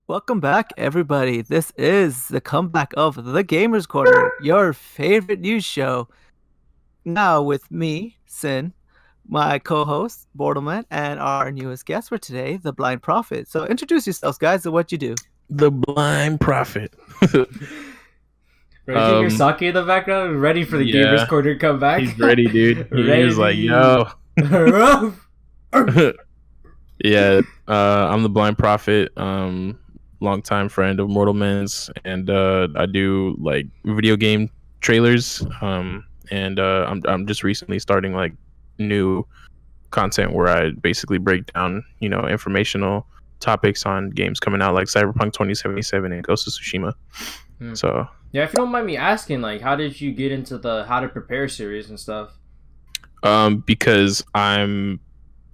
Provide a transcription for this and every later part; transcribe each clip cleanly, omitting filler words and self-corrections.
Welcome back, everybody. This is the comeback of the Gamers Corner, your favorite news show. Now with me, Sin, my co-host, Bordelman, and our newest guest for today, the Blind Prophet. So introduce yourselves, guys, and what you do. The Blind Prophet. Bro, you can hear Sake in the background? Ready for the Gamers Yeah, Corner comeback? he's ready, dude. He was like, Ready. "Yo." Yeah, I'm the Blind Prophet. Longtime friend of Mortal Men's, and I do like video game trailers. And I'm just recently starting like new content where I basically break down, informational topics on games coming out like Cyberpunk 2077 and Ghost of Tsushima. Hmm. So Yeah, if you don't mind me asking, like, how did you get into the How to Prepare series and stuff? because I'm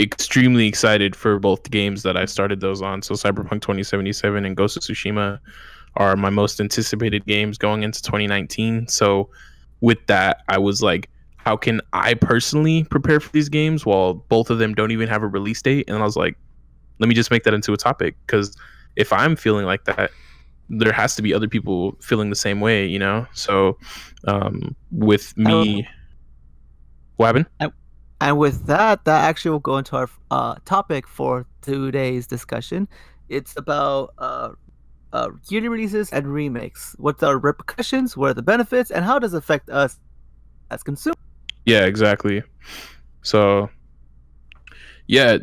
extremely excited for both games that I started those on. So Cyberpunk 2077 and Ghost of Tsushima are my most anticipated games going into 2019. So with that, I was like, how can I personally prepare for these games while both of them don't even have a release date? And I was like, let me just make that into a topic, because if I'm feeling like that, there has to be other people feeling the same way. So with And, me, what happened? and with that actually will go into our topic for today's discussion. It's about yearly releases and remakes. What's our repercussions? What are the benefits? And how does it affect us as consumers? Yeah, exactly. So yeah,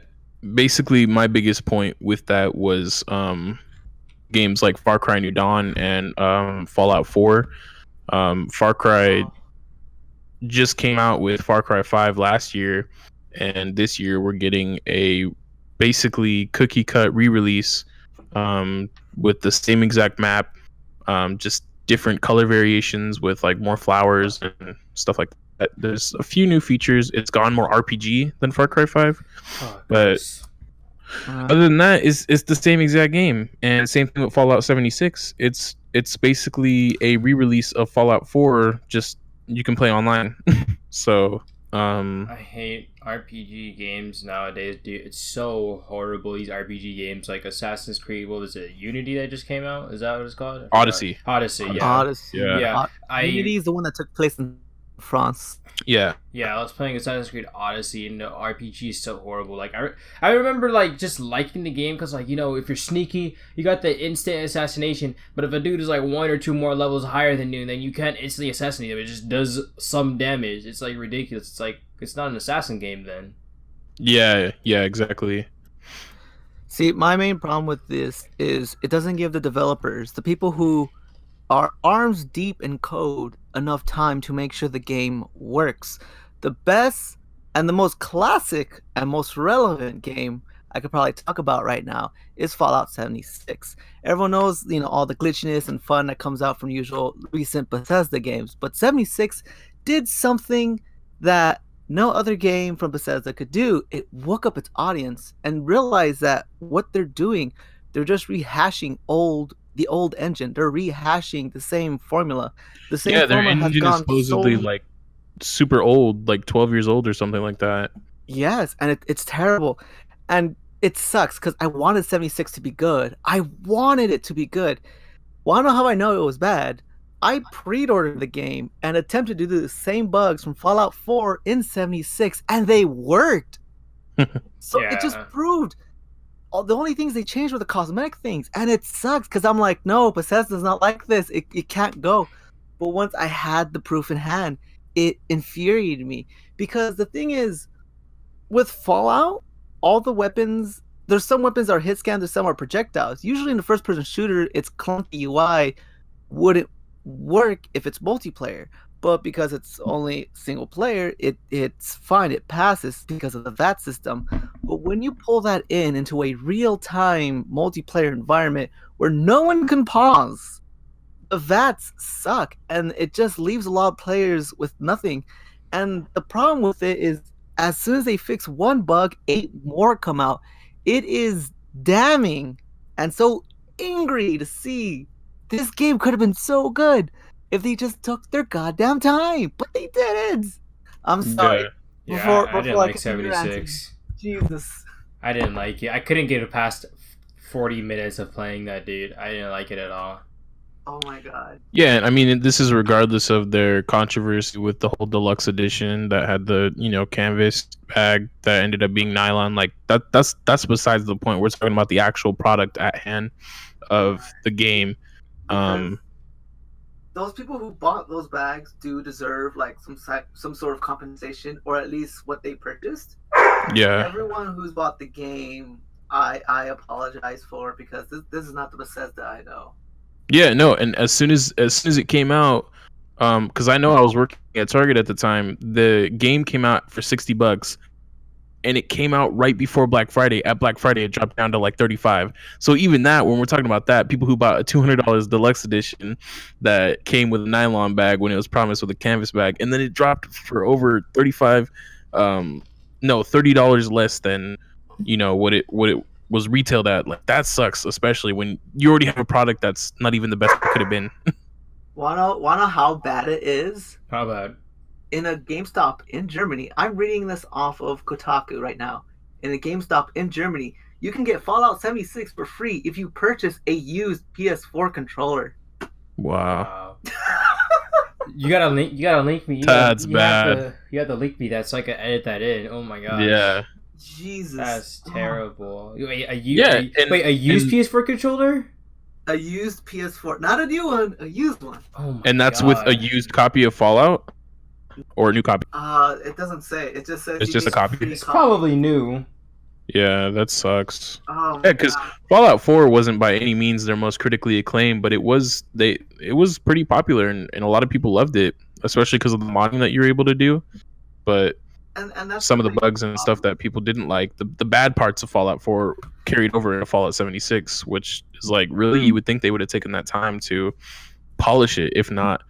basically my biggest point with that was games like Far Cry New Dawn and Fallout 4. Far Cry just came out with Far Cry 5 last year, and this year we're getting a basically cookie cut re-release, with the same exact map, just different color variations with like more flowers and stuff like that. There's a few new features. It's gone more RPG than Far Cry 5, Oh, but gross. other than that, it's the same exact game. And same thing with Fallout 76. It's basically a re-release of Fallout 4, just you can play online. So I hate RPG games nowadays, dude. It's so horrible. These RPG games, like Assassin's Creed, what was it? Unity that just came out? Is that what it's called? I forgot. Odyssey. Odyssey, yeah. Odyssey. Yeah. Yeah. Unity I is the one that took place in France. Yeah. Yeah, I was playing Assassin's Creed Odyssey, and the RPG is so horrible. Like, I remember like just liking the game because, like, if you're sneaky, you got the instant assassination. But if a dude is like one or two more levels higher than you, then you can't instantly assassinate him. It just does some damage. It's like ridiculous. It's like it's not an assassin game then. Yeah, yeah, exactly. See, my main problem with this is it doesn't give the developers, the people who are arms deep in code, enough time to make sure the game works. The best and the most classic and most relevant game I could probably talk about right now is Fallout 76. Everyone knows, all the glitchiness and fun that comes out from usual recent Bethesda games, but 76 did something that no other game from Bethesda could do. It woke up its audience and realized that what they're doing, they're just rehashing the old engine. They're rehashing the same formula. The same Yeah, their formula has engine is gone supposedly so. like super old, like 12 years old or something like that. Yes, and it's terrible. And it sucks because I wanted 76 to be good. I wanted it to be good. Wanna know how I know it was bad? I pre-ordered the game and attempted to do the same bugs from Fallout 4 in 76, and they worked. So it just Yeah. proved all the only things they changed were the cosmetic things, and it sucks because I'm like, no, Bethesda's not like this. It can't go. But once I had the proof in hand, it infuriated me because the thing is, with Fallout, all the weapons, there's some weapons are hit scans, there's some are projectiles. Usually in the first person shooter, it's clunky UI wouldn't work if it's multiplayer. But because it's only single player, it's fine. It passes because of the VAT system. But when you pull that into a real time multiplayer environment where no one can pause, the VATs suck, and it just leaves a lot of players with nothing. And the problem with it is, as soon as they fix one bug, 8 more come out. It is damning and so angry to see this game could have been so good if they just took their goddamn time, but they didn't. I'm sorry. Yeah. Yeah, I Before didn't I like continue ranting, 76. Jesus. I didn't like it. I couldn't get it past 40 minutes of playing that, dude. I didn't like it at all. Oh my god. Yeah, I mean, this is regardless of their controversy with the whole deluxe edition that had the canvas bag that ended up being nylon. Like that's besides the point. We're talking about the actual product at hand of the game. Because those people who bought those bags do deserve like some sort of compensation, or at least what they purchased. Yeah. Everyone who's bought the game, I apologize for, because this is not the Bethesda I know. Yeah, no, and as soon as it came out, because I know I was working at Target at the time, the game came out for $60, and it came out right before Black Friday. At Black Friday, it dropped down to like 35. So even that, when we're talking about that, people who bought a $200 deluxe edition that came with a nylon bag when it was promised with a canvas bag, and then it dropped for over 35, no, $30 less than what it was retailed at. Like, that sucks, especially when you already have a product that's not even the best it could have been. Wanna how bad it is? How bad? In a GameStop in Germany, I'm reading this off of Kotaku right now. In a GameStop in Germany, you can get Fallout 76 for free if you purchase a used PS4 controller. Wow. You gotta link me. That's bad. You have to link me that so I can edit that in. Oh my god. Yeah. Jesus. That's terrible. Wait, a used PS4 controller? A used PS4, not a new one, a used one. Oh my And that's god. with a used copy of Fallout, or a new copy. It doesn't say. It just says It's just a copy? It's probably new. Yeah, that sucks. Oh, Yeah, because Fallout 4 wasn't by any means their most critically acclaimed, but it was pretty popular, and a lot of people loved it, especially because of the modding that you're able to do. But and that's some of the bugs and stuff that people didn't like, the bad parts of Fallout 4 carried over into Fallout 76, which is like, really, you would think they would have taken that time to polish it, if not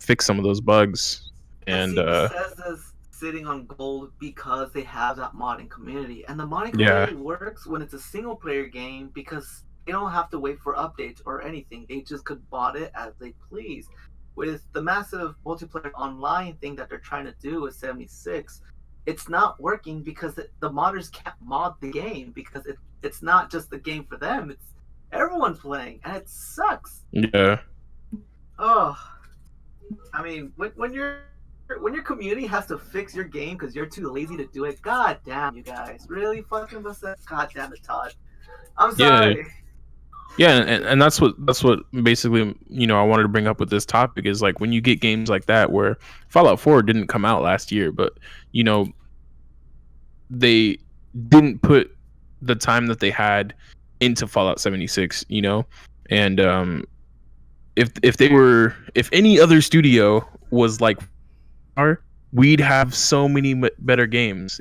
fix some of those bugs. And Bethesda's sitting on gold because they have that modding community, and the modding community works when it's a single player game because they don't have to wait for updates or anything. They just could mod it as they please. With the massive multiplayer online thing that they're trying to do with 76, it's not working because the modders can't mod the game, because it's not just the game for them, it's everyone's playing, and it sucks. Yeah. Oh, I mean, when your community has to fix your game because you're too lazy to do it, god damn, you guys, really fucking Bethesda. God damn it, Todd. I'm sorry. Yeah, and that's what basically I wanted to bring up with this topic is, like, when you get games like that where Fallout 4 didn't come out last year, but they didn't put the time that they had into Fallout 76, and if any other studio was like, we'd have so many better games,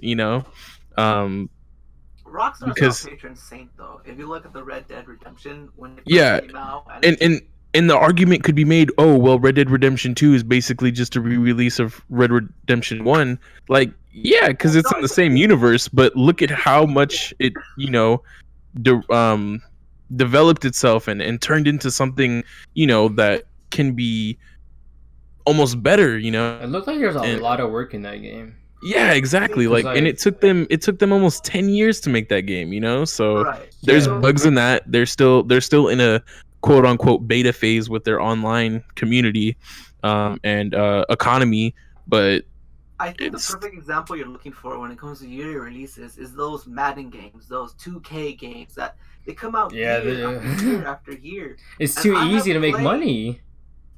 Rockstar's because not patron saint, though. If you look at the Red Dead Redemption when it came out, and the argument could be made, oh well, Red Dead Redemption 2 is basically just a re-release of Red Dead Redemption 1. Like, yeah, because it's in the same universe, but look at how much it developed itself and turned into something that can be almost better. It looked like there's a lot of work in that game. Yeah, exactly. Like, and it took them almost 10 years to make that game, So there's bugs in that. They're still in a quote unquote beta phase with their online community and economy, but I think the perfect example you're looking for when it comes to yearly releases is those Madden games, those 2K games that they come out year after year. It's too easy to make money.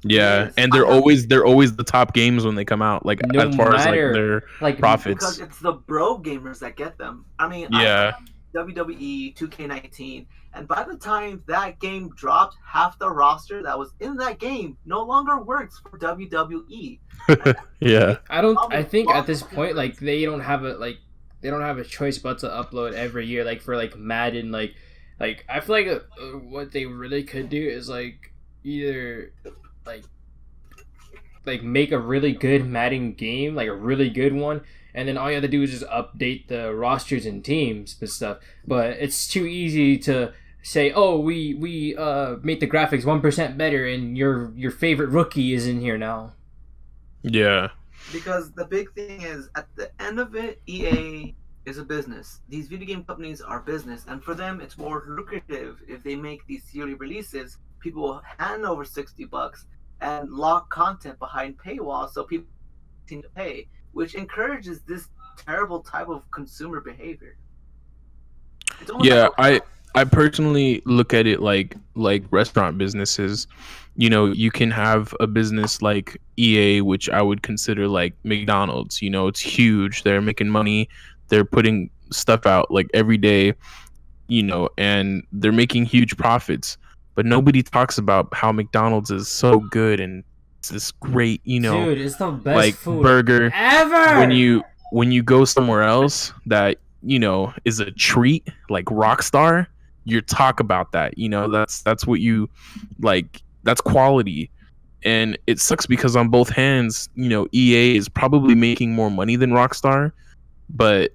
Yeah, Yes. and they're always the top games when they come out, like, No as far as like matter, their like, profits. Because it's the bro gamers that get them. I mean, Yeah. WWE 2K19, and by the time that game dropped, half the roster that was in that game no longer works for WWE. Yeah. I think at this point, like, they don't have a choice but to upload every year, like, for like Madden, like I feel like what they really could do is like either like make a really good Madden game, like a really good one, and then all you have to do is just update the rosters and teams and stuff. But it's too easy to say, oh, we made the graphics 1% better and your favorite rookie is in here now. Yeah. Because the big thing is, at the end of it, EA is a business. These video game companies are business, and for them, it's more lucrative if they make these yearly releases. People will hand over $60 and lock content behind paywalls, so people seem to pay, which encourages this terrible type of consumer behavior. It's almost Yeah, like I personally look at it like restaurant businesses. You know, you can have a business like EA, which I would consider like McDonald's. You know, it's huge. They're making money. They're putting stuff out like every day, you know, and they're making huge profits. But nobody talks about how McDonald's is so good and it's this great, you know, Dude, it's the best like food burger. ever. When you go somewhere else that, you know, is a treat, like Rockstar, you talk about that. You know, that's what you like. That's quality. And it sucks because on both hands, you know, EA is probably making more money than Rockstar, but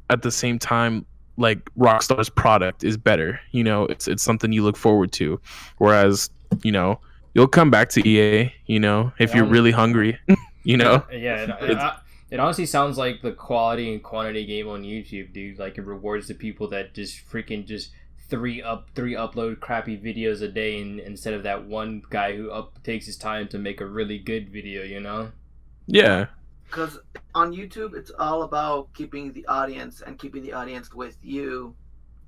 at the same time, like Rockstar's product is better. You know, it's something you look forward to. Whereas, you know, you'll come back to EA, you know, if you're really hungry, you know. It honestly sounds like the quality and quantity game on YouTube, dude. Like, it rewards the people that just freaking just three upload crappy videos a day, instead of that one guy who takes his time to make a really good video, you know? Yeah. because on YouTube, it's all about keeping the audience and keeping the audience with you.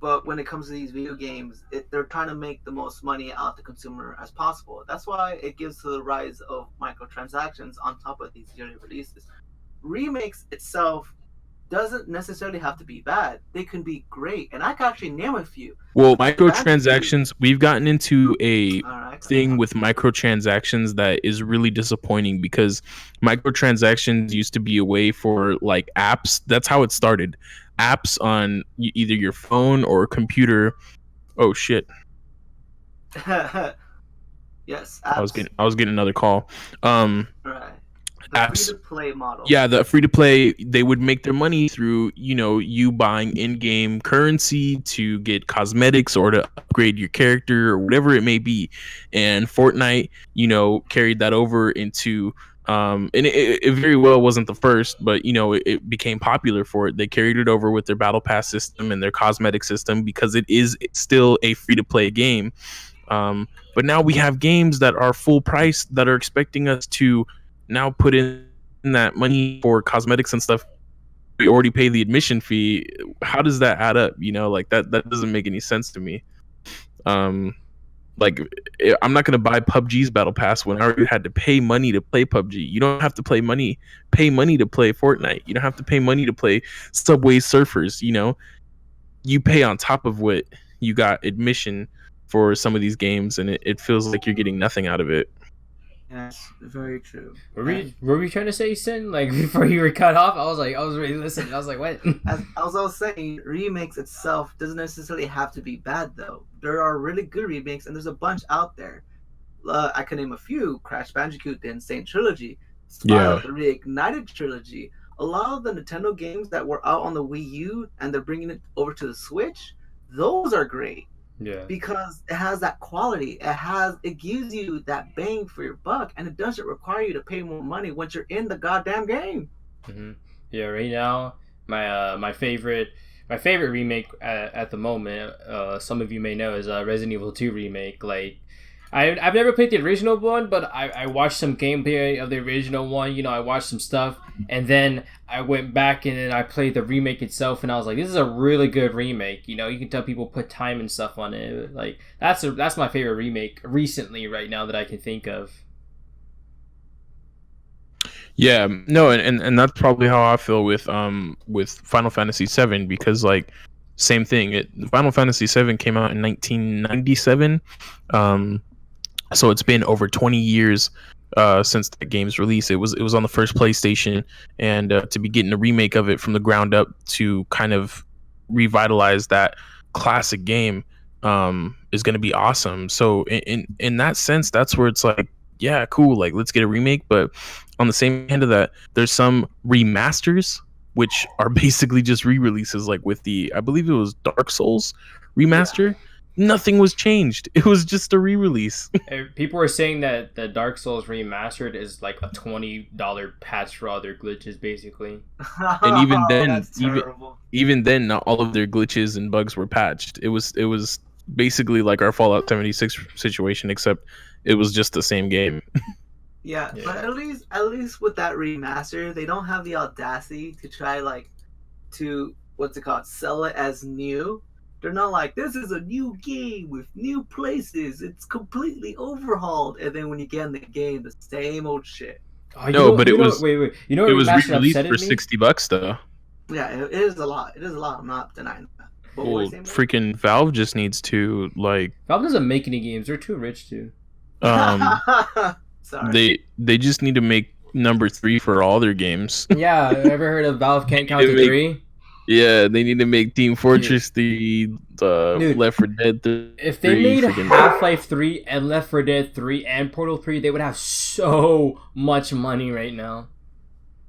But when it comes to these video games, they're trying to make the most money out the consumer as possible. That's why it gives to the rise of microtransactions on top of these yearly releases. Remakes itself doesn't necessarily have to be bad. They can be great, and I can actually name a few. Well, microtransactions, we've gotten into a Alright, thing with microtransactions that is really disappointing because microtransactions used to be a way for like apps. That's how it started. Apps on either your phone or computer. Oh shit. yes, I was apps. getting another call. Right. The Apps. free-to-play model. Yeah, the free to play, they would make their money through, you know, you buying in-game currency to get cosmetics or to upgrade your character or whatever it may be. And Fortnite, you know, carried that over into and it very well wasn't the first, but you know, it became popular for it. They carried it over with their battle pass system and their cosmetic system because it's still a free to play game. But now we have games that are full price that are expecting us to now put in that money for cosmetics and stuff. We already pay the admission fee. How does that add up? You know, like that doesn't make any sense to me. Like, I'm not gonna buy PUBG's battle pass when I already had to pay money to play PUBG. You don't have to pay money to play Fortnite. You don't have to pay money to play Subway Surfers. You know, you pay on top of what you got admission for some of these games, and it feels like you're getting nothing out of it. Yes, very true. Were we trying to say, Syn? Like, before you were cut off, I was really listening. I was like, what? As I was saying, remakes itself doesn't necessarily have to be bad, though. There are really good remakes, and there's a bunch out there. I can name a few: Crash Bandicoot, the Insane Trilogy, Spyro, the Reignited Trilogy. A lot of the Nintendo games that were out on the Wii U and they're bringing it over to the Switch, those are great. Yeah. Because it has that quality. It gives you that bang for your buck, and it doesn't require you to pay more money once you're in the goddamn game. Mm-hmm. Yeah, right now my favorite remake at the moment, some of you may know, is Resident Evil 2 remake. Like, I've never played the original one, but I watched some gameplay of the original one. You know, I watched some stuff, and then I went back and then I played the remake itself, and I was like, this is a really good remake. You know, you can tell people put time and stuff on it. Like, that's my favorite remake recently right now that I can think of. Yeah, no, and that's probably how I feel with Final Fantasy VII, because like same thing. Final Fantasy VII came out in 1997. So it's been over 20 years since the game's release. It was on the first PlayStation, and to be getting a remake of it from the ground up to kind of revitalize that classic game is going to be awesome. So in that sense, that's where it's like, yeah, cool, like let's get a remake. But on the same end of that, there's some remasters which are basically just re-releases, like with the, I believe it was Dark Souls remaster. Nothing was changed. It was just a re-release. People were saying that the Dark Souls remastered is like a $20 patch for all their glitches, basically. And even then, That's terrible. even then, not all of their glitches and bugs were patched. It was basically like our Fallout 76 situation, except it was just the same game. Yeah, Yeah. but at least with that remaster, they don't have the audacity to try to what's it called, sell it as new. They're not like, this is a new game with new places. It's completely overhauled, and then when you get in the game, the same old shit. Oh, No, but it was wait. You know it what was remastered re-released upsetted for me? $60 though. Yeah, it is a lot. It is a lot. I'm not denying that. But what were Well, you saying, Mike? freaking Valve just needs to like Valve doesn't make any games. They're too rich to. Sorry. they just need to make number 3 for all their games. Yeah, ever heard of Valve can't count to Make- 3? Yeah, they need to make Team Fortress 3, Dude, Left 4 Dead 3. If they made freaking- Half-Life 3 and Left 4 Dead 3 and Portal 3, they would have so much money right now.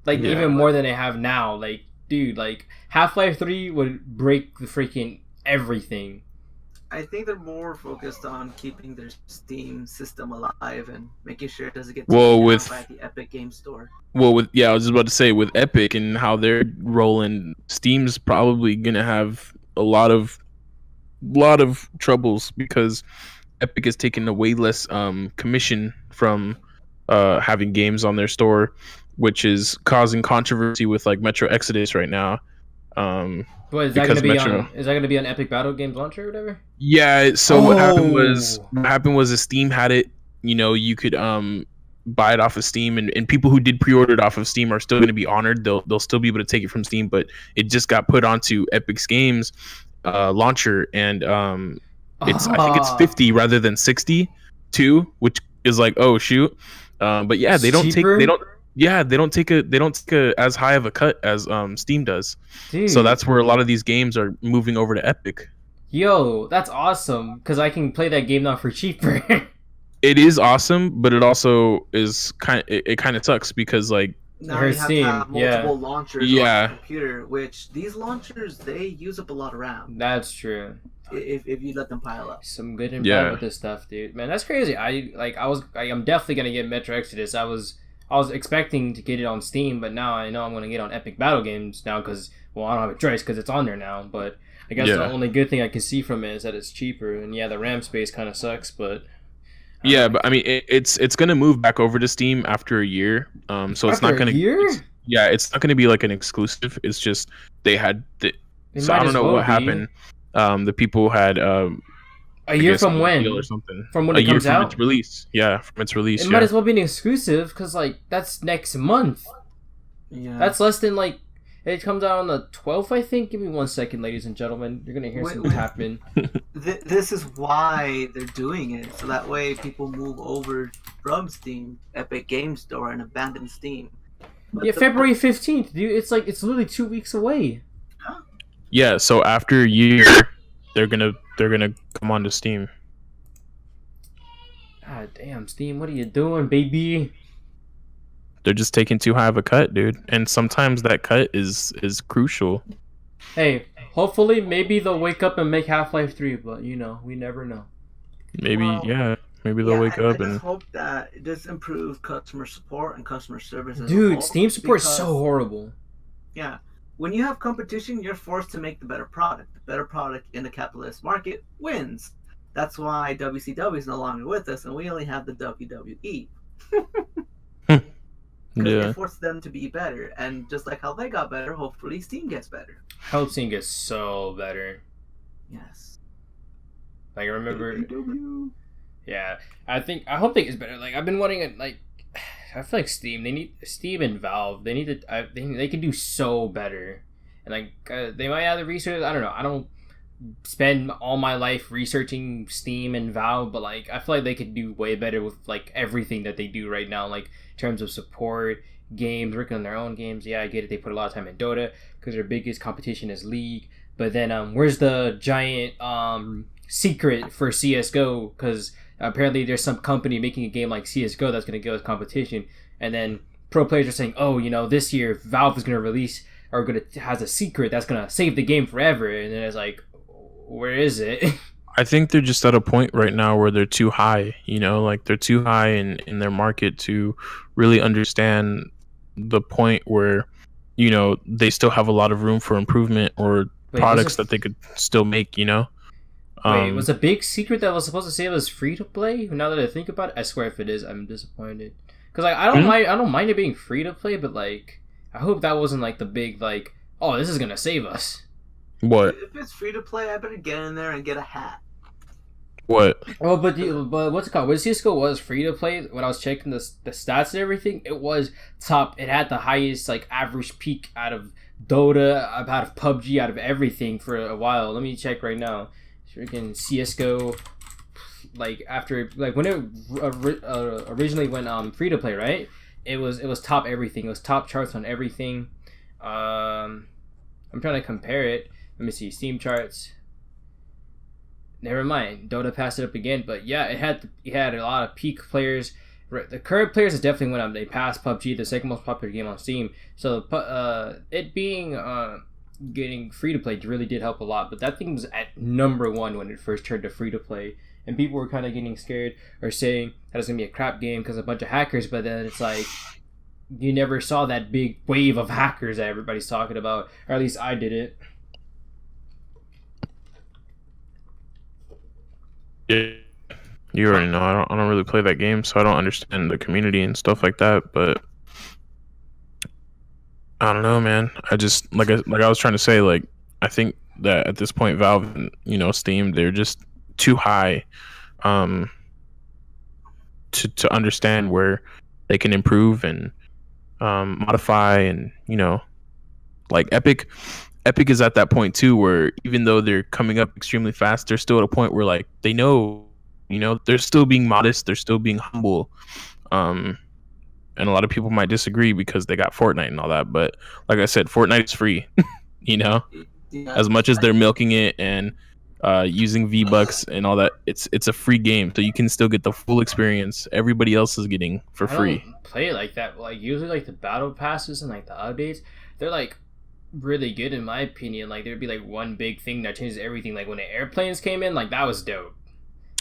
Like, Yeah. even more than they have now. Like, dude, like, Half-Life 3 would break the freaking everything. I think they're more focused on keeping their Steam system alive and making sure it doesn't get Well, taken with- down by the Epic Game Store. Well, I was just about to say with Epic and how they're rolling, Steam's probably gonna have a lot of troubles because Epic is taking a way less commission from having games on their store, which is causing controversy with like Metro Exodus right now. What, is that Because gonna be Metro- on? Is that gonna be on Epic Battle Games launcher or whatever? Yeah, so what happened was Oh. that Steam had it, you could buy it off of Steam, and people who did pre-order it off of Steam are still going to be honored. They'll still be able to take it from Steam, but it just got put onto Epic's Games launcher, and I think it's 50 rather than 60 too, which is like, oh shoot. But yeah, they don't Cheaper? take a as high of a cut as Steam does. Dude, So that's where a lot of these games are moving over to Epic. yo, that's awesome because I can play that game now for cheaper. It is awesome, but it also is kind of sucks because like Now Her you have Steam, to have yeah. multiple launchers on Yeah. your computer, which these launchers, they use up a lot of RAM That's true. if you let them pile up. Some good and Yeah. bad with this stuff, dude. Man, that's crazy. I'm definitely gonna get Metro Exodus. I was expecting to get it on Steam, but now I know I'm gonna get it on Epic Battle Games now because I don't have a choice because it's on there now. But I guess Yeah. the only good thing I can see from it is that it's cheaper, and yeah, the RAM space kind of sucks, but yeah, but I mean it's gonna move back over to Steam after a year. So it's after not a gonna year? it's not gonna be like an exclusive. It's just they had It so might I don't as know well what be. happened. The people had A year from when? or something. From when a it year comes from out? its release. Yeah, from its release. It Yeah. might as well be an exclusive because like that's next month. Yeah. That's less than like it comes out on the 12th, I think. Give me 1 second, ladies and gentlemen. You're gonna hear Wait, some wait. tapping. This is why they're doing it, so that way people move over from Steam, Epic Game Store, and abandon Steam. But Yeah, the- February 15th, dude. It's literally 2 weeks away. Yeah, so after a year they're gonna come onto Steam. God damn, Steam, what are you doing, baby? They're just taking too high of a cut, dude. And sometimes that cut is crucial. Hey, hopefully, maybe they'll wake up and make Half-Life 3, but we never know. Maybe Well, maybe they'll wake I up just and hope that it does improve customer support and customer service. as a Dude, whole, Steam support's so because- horrible. Yeah. When you have competition, you're forced to make the better product. The better product in the capitalist market wins. That's why WCW is no longer with us, and we only have the WWE. Because yeah. it forced them to be better, and just like how they got better, hopefully Steam gets better. Hope Steam gets so better. Yes. Like, I remember... WCW. Yeah, I hope they get better. Like, I've been wanting it, like... I feel like Steam and Valve, they need to... they can do so better. And, like, they might have the research... I don't know. I don't spend all my life researching Steam and Valve, but, like, I feel like they could do way better with, like, everything that they do right now. Like, in terms of support, games, working on their own games. Yeah, I get it. They put a lot of time in Dota because their biggest competition is League. But then, where's the giant secret for CSGO? Because apparently there's some company making a game like CSGO that's going to go as competition. And then pro players are saying, oh, this year Valve is going to release or has a secret that's going to save the game forever. And then it's like, where is it? I think they're just at a point right now where they're too high, you know, like they're too high in their market to really understand the point where, you know, they still have a lot of room for improvement or Wait, products that they could still make, you know? was a big secret that was supposed to say it was free to play? Now that I think about it, I swear if it is, I'm disappointed. Cause like I don't mind it being free to play, but like I hope that wasn't like the big like, oh, this is gonna save us. What? If it's free to play, I better get in there and get a hat. What? Oh, but what's it called? When CS:GO was free to play, when I was checking the stats and everything, it was top. It had the highest like average peak out of Dota, out of PUBG, out of everything for a while. Let me check right now. Freaking CS:GO, like after like when it originally went free to play, right? It was top everything. It was top charts on everything. I'm trying to compare it. Let me see Steam charts. Never mind. Dota passed it up again, but yeah, it had a lot of peak players. The current players has definitely went up. They passed PUBG, the second most popular game on Steam. So it being getting free to play really did help a lot. But that thing was at number one when it first turned to free to play, and people were kind of getting scared or saying that it's gonna be a crap game because a bunch of hackers. But then it's like you never saw that big wave of hackers that everybody's talking about, or at least I didn't. Yeah, you already know. I don't really play that game, so I don't understand the community and stuff like that. But I don't know, man. I just like I was trying to say, like I think that at this point, Valve and Steam, they're just too high, to understand where they can improve and modify, and like Epic is at that point too, where even though they're coming up extremely fast, they're still at a point where like they know, they're still being modest, they're still being humble, and a lot of people might disagree because they got Fortnite and all that. But like I said, Fortnite is free, Yeah, as much as they're milking it and using V-Bucks and all that, it's a free game, so you can still get the full experience everybody else is getting for free. I don't play it like that. Like usually, like the battle passes and like the updates, they're like really good in my opinion. Like there'd be like one big thing that changes everything. Like when the airplanes came in, like that was dope.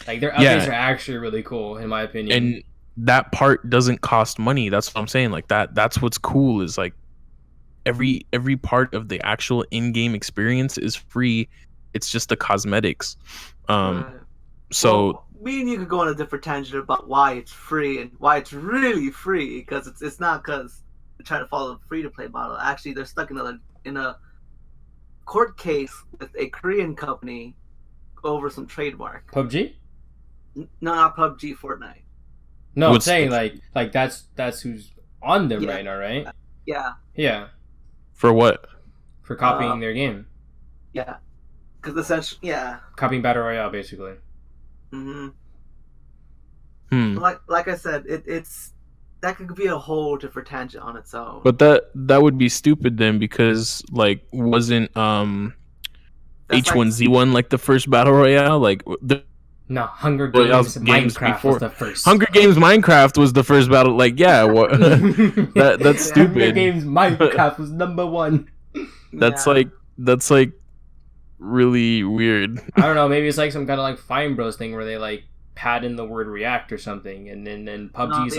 Like their updates are actually really cool in my opinion. And that part doesn't cost money. That's what I'm saying. Like that's what's cool, is like every part of the actual in-game experience is free. It's just the cosmetics. So well, me and you could go on a different tangent about why it's free and why it's really free, because it's not because they're trying to follow the free to play model. Actually, they're stuck in a court case with a Korean company over some trademark. PUBG? No, not PUBG, Fortnite. No, I'm saying like that's who's on them right now, right? Yeah. Yeah. For what? For copying their game. Yeah. Because essentially, yeah. Copying Battle Royale, basically. Like I said, it's that could be a whole different tangent on its own. But that would be stupid then, because like wasn't H1Z1 like the first Battle Royale? Like no, Hunger Games Minecraft before. Was the first. Hunger Games Minecraft was the first battle. Like, yeah, what? That's stupid. Hunger Games Minecraft was number one. That's like really weird. I don't know. Maybe it's like some kind of like Fine Bros thing where they like pad in the word react or something, and then PUBG's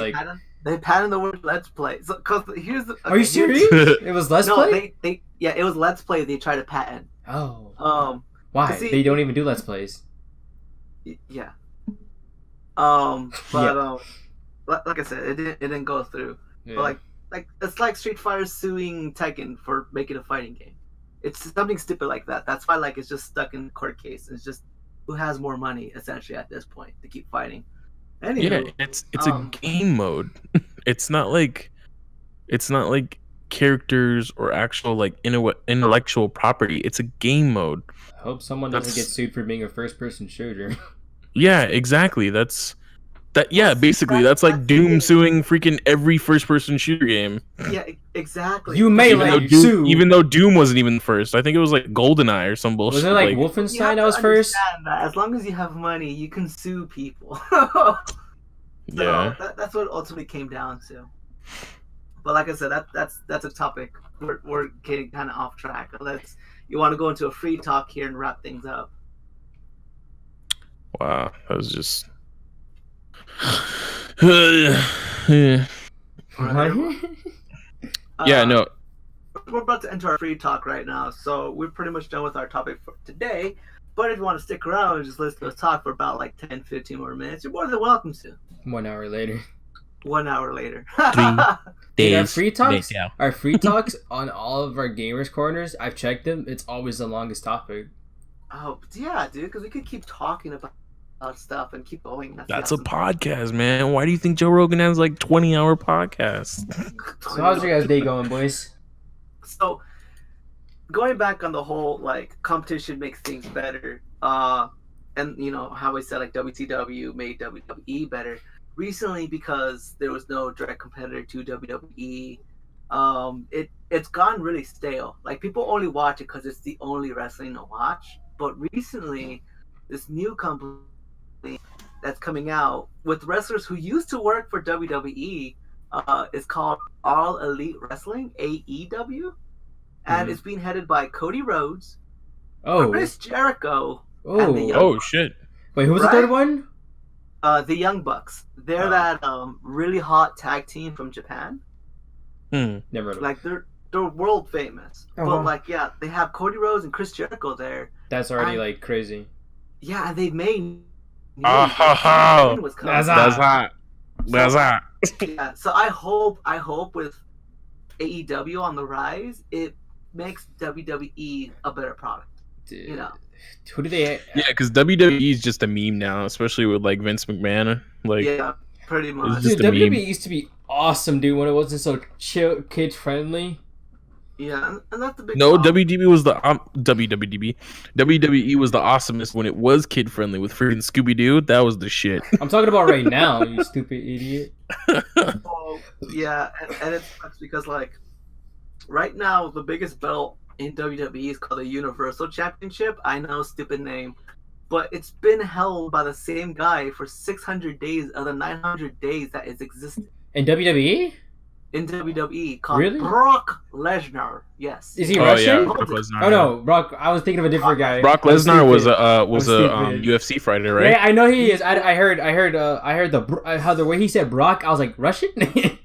they pad in the word let's play. So, cause here's the. Are you serious? It was let's play. It was let's play. They tried to patent. Oh. Why? They don't even do let's plays. Yeah. Like I said, it didn't go through. Yeah. But like it's like Street Fighter suing Tekken for making a fighting game. It's something stupid like that. That's why like it's just stuck in court case. It's just who has more money essentially at this point to keep fighting. Anyway, yeah, it's a game mode. It's not like characters or actual like intellectual property. It's a game mode. I hope someone doesn't get sued for being a first-person shooter. Yeah, exactly. Basically, that's like Doom suing freaking every first-person shooter game. Yeah, exactly. You may sue, even though Doom wasn't even first. I think it was like GoldenEye or some bullshit. Was it like Wolfenstein that was first? That as long as you have money, you can sue people. Yeah, that's what it ultimately came down to. But like I said, that's a topic. We're getting kind of off track. You want to go into a free talk here and wrap things up? Wow, that was just. Yeah, no. We're about to enter our free talk right now, so we're pretty much done with our topic for today. But if you want to stick around and just listen to us talk for about like 10, 15 more minutes, you're more than welcome to. 1 hour later. 1 hour later. 3 Dude, our days free talks, later. our free talks on all of our gamers corners, I've checked them. It's always the longest topic. Oh, yeah, dude, because we could keep talking about stuff and keep going. That's a podcast, man. Why do you think Joe Rogan has like 20-hour podcasts? So how's your guys' day going, boys? So, going back on the whole like competition makes things better, and you know how I said like WCW made WWE better recently because there was no direct competitor to WWE. It's gone really stale. Like people only watch it because it's the only wrestling to watch. But recently, this new company that's coming out with wrestlers who used to work for WWE is called All Elite Wrestling (AEW), and it's being headed by Cody Rhodes, Chris Jericho, and the Young Bucks. Shit! Wait, who was the third one? The Young Bucks. They're that really hot tag team from Japan. Never heard of like they're world famous. But like they have Cody Rhodes and Chris Jericho there. That's already like crazy. Yeah, and they made. That's hot. Yeah, so I hope with AEW on the rise, it makes WWE a better product. Dude. You know. Who do they? Yeah, because WWE is just a meme now, especially with like Vince McMahon. Like, yeah, pretty much. Dude, WWE used to be awesome, dude, when it wasn't so chill, kid friendly. Yeah, and that's the big. No, WWE was the WWE was the awesomest when it was kid friendly with freaking Scooby Doo. That was the shit. I'm talking about right now, you stupid idiot. Yeah, and it sucks because like right now the biggest belt in WWE is called the Universal Championship. I know, stupid name, but it's been held by the same guy for 600 days of the 900 days that it's existed. In WWE? In WWE, called really? Brock Lesnar. Yes. Is he Russian? Yeah, Brock Lesnar. Oh no, Brock. I was thinking of a different guy. Brock Lesnar was a UFC fighter, right? Yeah, I know he is. I heard how the way he said Brock. I was like Russian.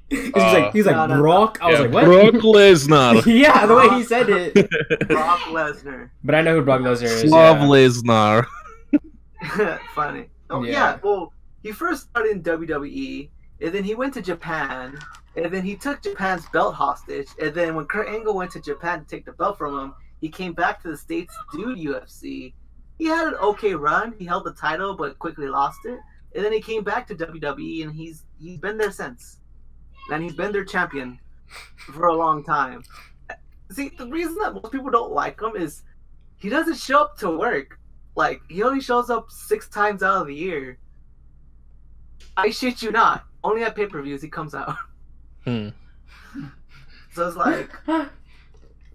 He's like Brock. I was like, what? Brock Lesnar. Yeah, the way he said it. Brock Lesnar. But I know who Brock Lesnar is. Love Lesnar. Funny. Oh yeah. Well, he first started in WWE, and then he went to Japan. And then he took Japan's belt hostage. And then when Kurt Angle went to Japan to take the belt from him, he came back to the States to do UFC. He had an okay run. He held the title, but quickly lost it. And then he came back to WWE, and he's been there since. And he's been their champion for a long time. See, the reason that most people don't like him is he doesn't show up to work. Like, he only shows up 6 times out of the year. I shit you not. Only at pay-per-views he comes out. So it's like,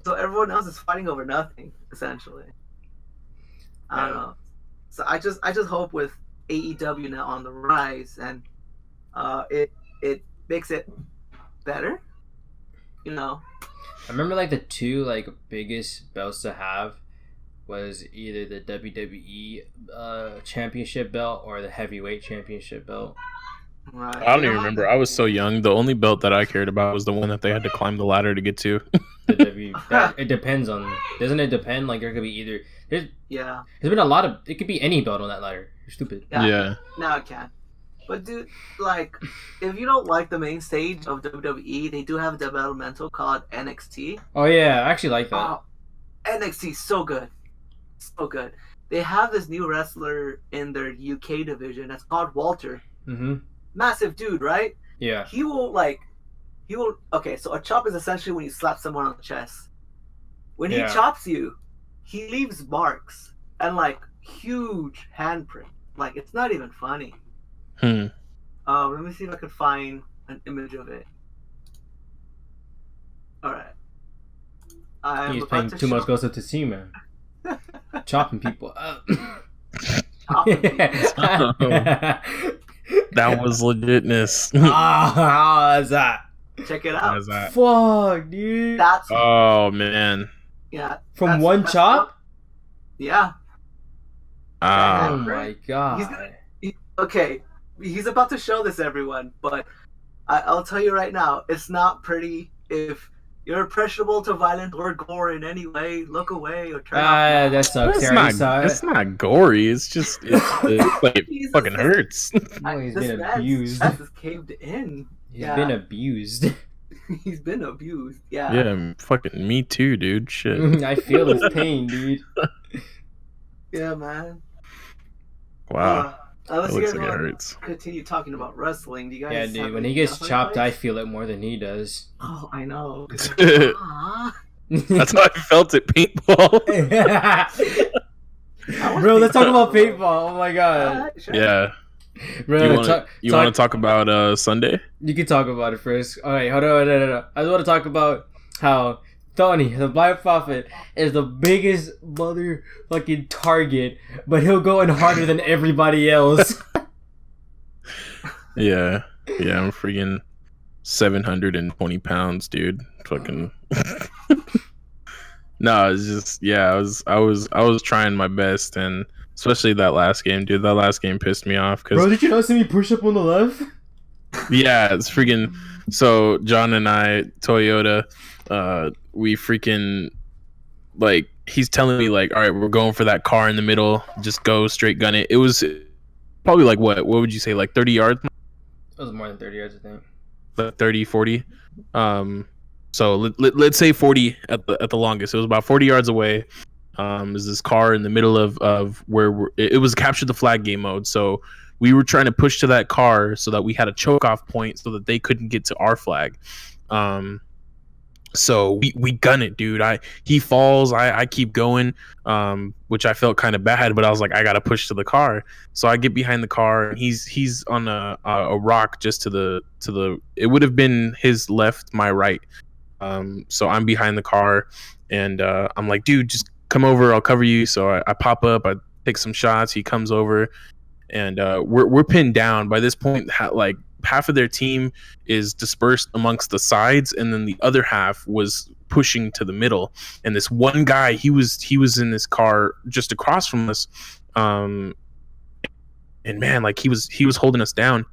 so everyone else is fighting over nothing, essentially. I don't know. So I just hope with AEW now on the rise, and it makes it better. You know. I remember like the two like biggest belts to have was either the WWE championship belt or the heavyweight championship belt. Right. I don't even remember. I was so young. The only belt that I cared about was the one that they had to climb the ladder to get to. It depends on. Doesn't it depend? Like there could be either. There's been a lot of. It could be any belt on that ladder. You're stupid. Yeah. Now it can. But dude, like, if you don't like the main stage of WWE, they do have a developmental called NXT. Oh yeah, I actually like that. NXT is so good, so good. They have this new wrestler in their UK division that's called Walter. Mm-hmm. Massive dude, right? Yeah. He will. Okay, so a chop is essentially when you slap someone on the chest. When he chops you, he leaves marks and like huge handprint. Like it's not even funny. Let me see if I can find an image of it. All right. He's playing too much Ghost of Tsushima. Chopping people up. That was legitness. How's that? Check it out. Fuck, dude. Oh man. Yeah. From one chop? Yeah. Oh Right. my He's god. Okay, he's about to show this everyone, but I'll tell you right now, it's not pretty. If you're impressionable to violence or gore in any way, look away or turn off. Ah, that sucks. I already saw It's it. not gory. It's just it's like it Jesus, fucking hurts. No, he's this been man's abused. chest is caved in. He's Yeah. been abused. He's been abused. Yeah. Yeah, fucking me too, dude. Shit. I feel his pain, dude. Yeah, man. Wow. Unless That you looks guys like it want hurts. to continue talking about wrestling, do you guys? Yeah, have dude. When any he gets other chopped, I advice? feel it more than he does. Oh, I know. Aw. That's how I felt at paintball. Bro, let's talk about paintball. Oh my god. Alright, sure. Yeah. Bro, You want to talk about Sunday? You can talk about it first. Alright, hold on. No. I just want to talk about how Tony, the Black Prophet, is the biggest motherfucking target, but he'll go in harder than everybody else. Yeah. Yeah, I'm freaking 720 pounds, dude. Fucking No, it's just I was trying my best, and especially that last game, dude. That last game pissed me off Bro, because did you not see me push up on the left? yeah, it's freaking. So John and I, Toyota, we freaking like he's telling me like, all right, we're going for that car in the middle. Just go straight gun it. It was probably like what would you say, like 30 yards? It was more than 30 yards, I think. Like 30, 40. So let's say 40 at the longest. It was about 40 yards away. Is this car in the middle of where it was capture the flag game mode. So we were trying to push to that car so that we had a choke off point so that they couldn't get to our flag. So we gun it, dude. He falls, I keep going, which I felt kind of bad, but I was like, I gotta push to the car. So I get behind the car, and he's on a rock just to the it would have been his left, my right. So I'm behind the car, and I'm like, dude, just come over, I'll cover you. So I pop up, I take some shots, he comes over, and we're pinned down. By this point, like half of their team is dispersed amongst the sides, and then the other half was pushing to the middle. And this one guy, he was in this car just across from us, and man, like he was holding us down.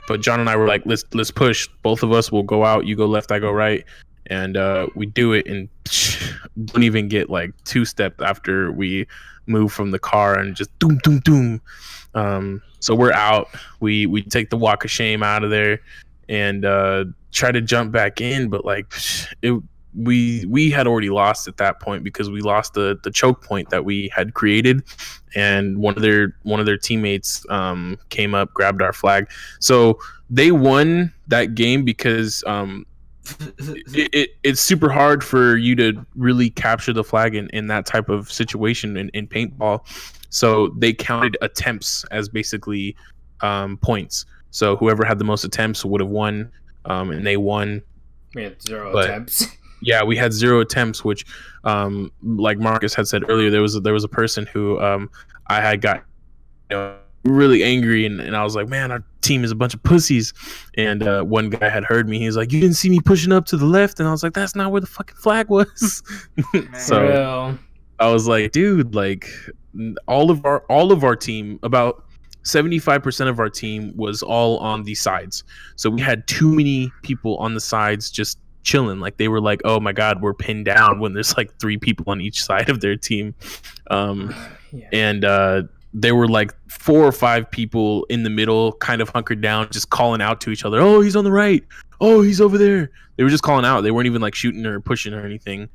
But John and I were like, let's push. Both of us will go out. You go left, I go right, and we do it, and don't even get like two steps after we move from the car, and just doom doom doom. So we're out. We take the walk of shame out of there, and try to jump back in, but like we had already lost at that point because we lost the choke point that we had created, and one of their teammates came up, grabbed our flag. So they won that game because it's super hard for you to really capture the flag in that type of situation in paintball. So they counted attempts as basically points. So whoever had the most attempts would have won, and they won. We had 0 But- attempts. Yeah, we had 0 attempts, which, like Marcus had said earlier, there was a person who I had got really angry, and I was like, man, our team is a bunch of pussies. And one guy had heard me. He was like, you didn't see me pushing up to the left, and I was like, that's not where the fucking flag was. So Real. I was like, dude, like all of our team, about 75% of our team was all on the sides. So we had too many people on the sides just chilling. Like they were like, oh my god, we're pinned down, when there's like 3 people on each side of their team. Yeah. And there were like 4 or 5 people in the middle, kind of hunkered down, just calling out to each other, oh, he's on the right, oh, he's over there. They were just calling out. They weren't even like shooting or pushing or anything.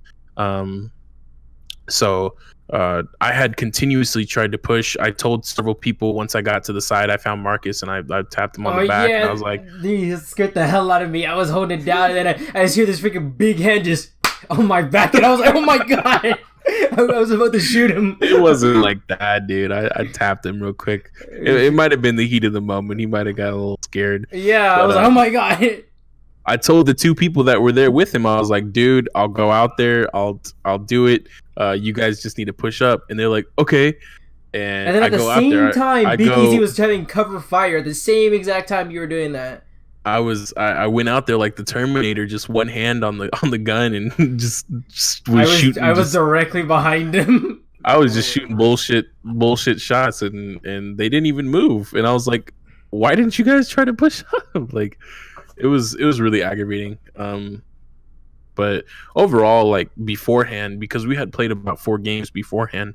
So I had continuously tried to push. I told several people once I got to the side, I found Marcus, and I tapped him on the back, and I was like, dude, it scared the hell out of me. I was holding it down, and then I just hear this freaking big hand just on my back, and I was like, oh my god. I was about to shoot him. it wasn't like that, dude. I tapped him real quick. It might have been the heat of the moment. He might have got a little scared. Yeah, I But, was like, oh my god. I told the 2 people that were there with him, I was like, dude, I'll go out there. I'll do it. You guys just need to push up. And they're like, okay. And then I at the go out same there. time, I BKZ go, was having cover fire at the same exact time you were doing that. I went out there like the Terminator, just one hand on the gun, and just was shooting. I was directly behind him. I was just shooting bullshit shots, and they didn't even move. And I was like, why didn't you guys try to push up? Like, it was really aggravating. But overall, like beforehand, because we had played about 4 games beforehand,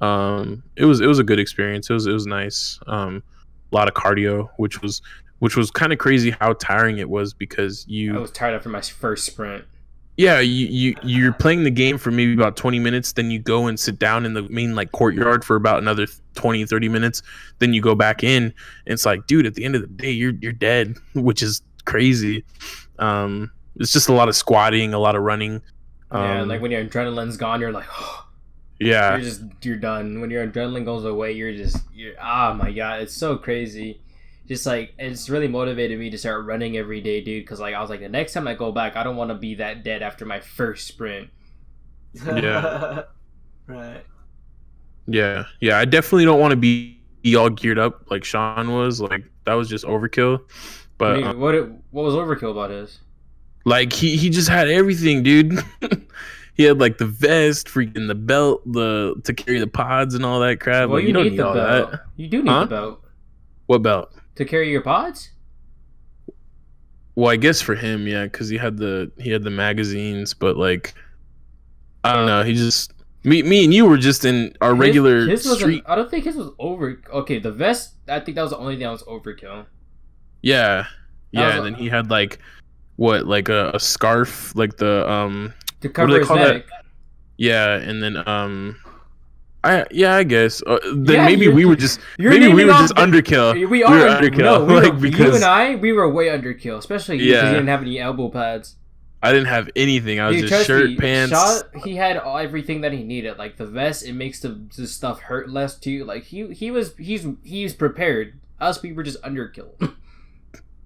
it was a good experience. It was nice. A lot of cardio, which was kind of crazy how tiring it was, because I was tired after my first sprint. yeah, you're playing the game for maybe about 20 minutes, then you go and sit down in the main like courtyard for about another 20-30 minutes, then you go back in, and it's like, dude, at the end of the day you're dead, which is crazy. It's just a lot of squatting, a lot of running. Yeah, like when your adrenaline's gone, you're like, yeah, you're done. When your adrenaline goes away, you're oh my god, it's so crazy. Just like, it's really motivated me to start running every day, dude. Because like I was like, the next time I go back, I don't want to be that dead after my first sprint. Yeah. Right. Yeah, I definitely don't want to be all geared up like Sean was. Like, that was just overkill. But what was overkill about his? Like, he just had everything, dude. He had like the vest, freaking the belt, to carry the pods and all that crap. Well, like, you don't need need the all belt. that. You do need the belt What belt? to carry your pods. Well, I guess for him, yeah, because he had the magazines, but like, I don't know. He just me and you were just in our regular street. I don't think his was over. Okay, the vest. I think that was the only thing that was overkill. Yeah, and then he had like what, like a scarf, like the to cover his neck. That? Yeah, and then I guess then maybe we were just underkill. We are underkill. No, like, because we were way underkill, especially because he didn't have any elbow pads. I didn't have anything. I was just shirt, pants. He had everything that he needed. Like the vest, it makes the stuff hurt less too. Like he's prepared. Us, we were just underkill.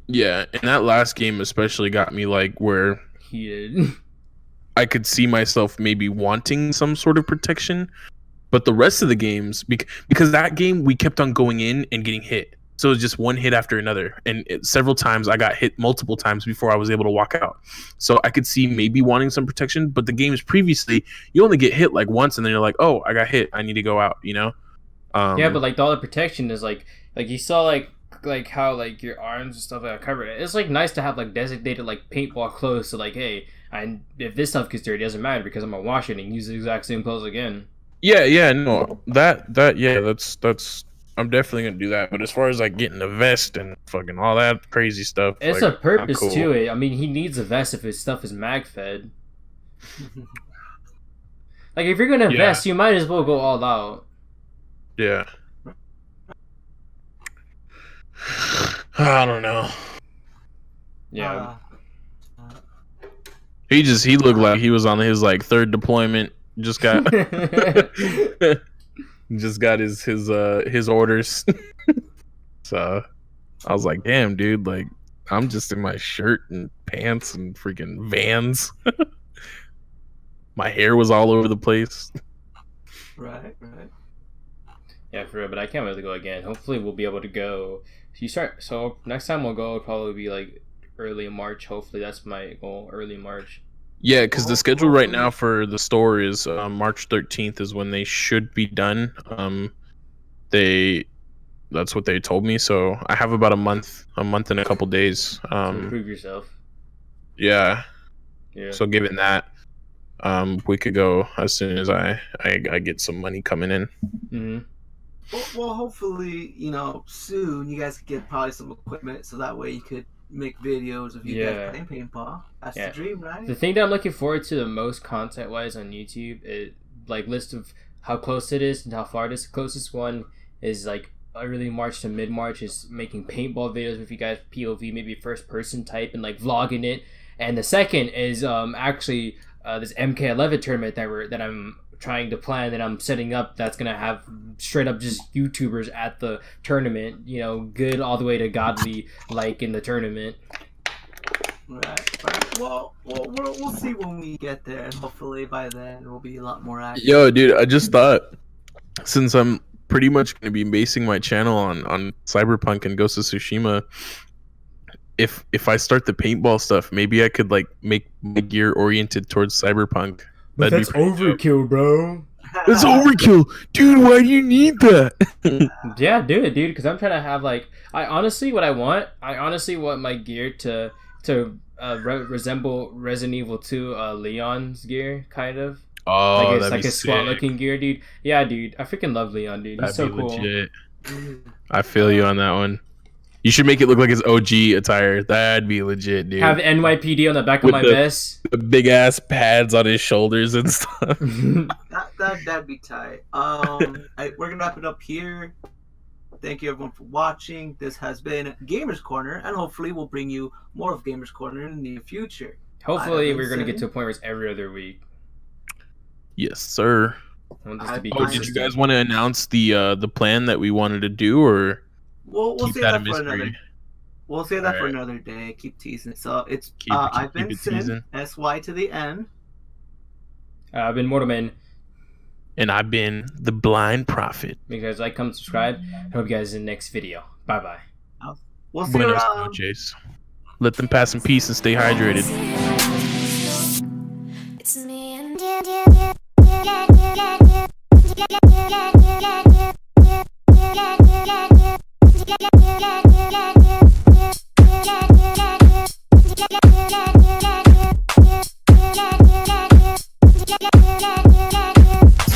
Yeah, and that last game especially got me like where he did. I could see myself maybe wanting some sort of protection, but the rest of the games, because that game we kept on going in and getting hit, so it was just one hit after another, and several times I got hit multiple times before I was able to walk out. So I could see maybe wanting some protection, but the games previously, you only get hit like once, and then you're like, oh, I got hit, I need to go out, you know? Yeah, but like all the protection is like you saw like how like your arms and stuff like covered. It's like nice to have like designated like paintball clothes. So like, hey, if this stuff gets dirty, it doesn't matter because I'm gonna wash it and use the exact same clothes again. Yeah, no, that's I'm definitely gonna do that. But as far as like getting a vest and fucking all that crazy stuff, it's like, a purpose to it. I mean, he needs a vest if his stuff is mag fed. Like if you're gonna vest, you might as well go all out. Yeah. I don't know. Yeah. He looked like he was on his like 3rd deployment. Just got his orders. So I was like, damn, dude, like I'm just in my shirt and pants and freaking Vans. My hair was all over the place. Right. Yeah, for real, but I can't wait to go again. Hopefully we'll be able to go. So next time we'll go, it'll probably be like early March. Hopefully that's my goal, early March. Yeah, because the schedule right now for the store is March 13th is when they should be done. That's what they told me. So I have about a month and a couple days. To prove yourself. Yeah. Yeah. So given that, we could go as soon as I get some money coming in. Mm-hmm. Well, hopefully, soon you guys could get probably some equipment so that way you could make videos of you guys playing paintball. That's the dream, right? The thing that I'm looking forward to the most content-wise on YouTube is like list of how close it is and how far it is. The closest one is like early March to mid-March is making paintball videos with you guys, POV, maybe first-person type, and like vlogging it. And the second is actually this MK11 tournament that I'm trying to plan, that I'm setting up, that's gonna have straight up just YouTubers at the tournament, good all the way to godly like in the tournament. Right. Well, we'll see when we get there, and hopefully by then we'll be a lot more active. Yo, dude, I just thought, since I'm pretty much gonna be basing my channel on Cyberpunk and Ghost of Tsushima, if I start the paintball stuff, maybe I could like make my gear oriented towards Cyberpunk. But that's overkill, bro. That's overkill, dude. Why do you need that? Yeah, do it, dude. Because I'm trying to have like, I honestly want my gear to resemble Resident Evil 2 Leon's gear, kind of. Like Oh, it's that'd like be a SWAT sick. looking gear, dude. Yeah, dude. I freaking love Leon, dude. He's That'd so be cool. legit. I feel you on that one. You should make it look like his OG attire. That'd be legit, dude. Have NYPD on the back of With my vest. the big ass pads on his shoulders and stuff. That'd be tight. We're gonna wrap it up here. Thank you everyone for watching. This has been Gamers Corner, and hopefully we'll bring you more of Gamers Corner in the near future. Hopefully, we're gonna get to a point where it's every other week. Yes, sir. I want this to be Oh, did you consistent. guys want to announce the plan that we wanted to do, or We'll keep save that a that for another. mystery? We'll save that for Alright. another day. Keep teasing. So it's Keep I've been it Syn, teasing. SY to the N. I've been Mortalman. And I've been the Blind Prophet. Make sure you like, comment, subscribe. I hope you guys in the next video. Bye bye. We'll see you Buenos around. noches. Let them pass in peace and stay hydrated. It's me and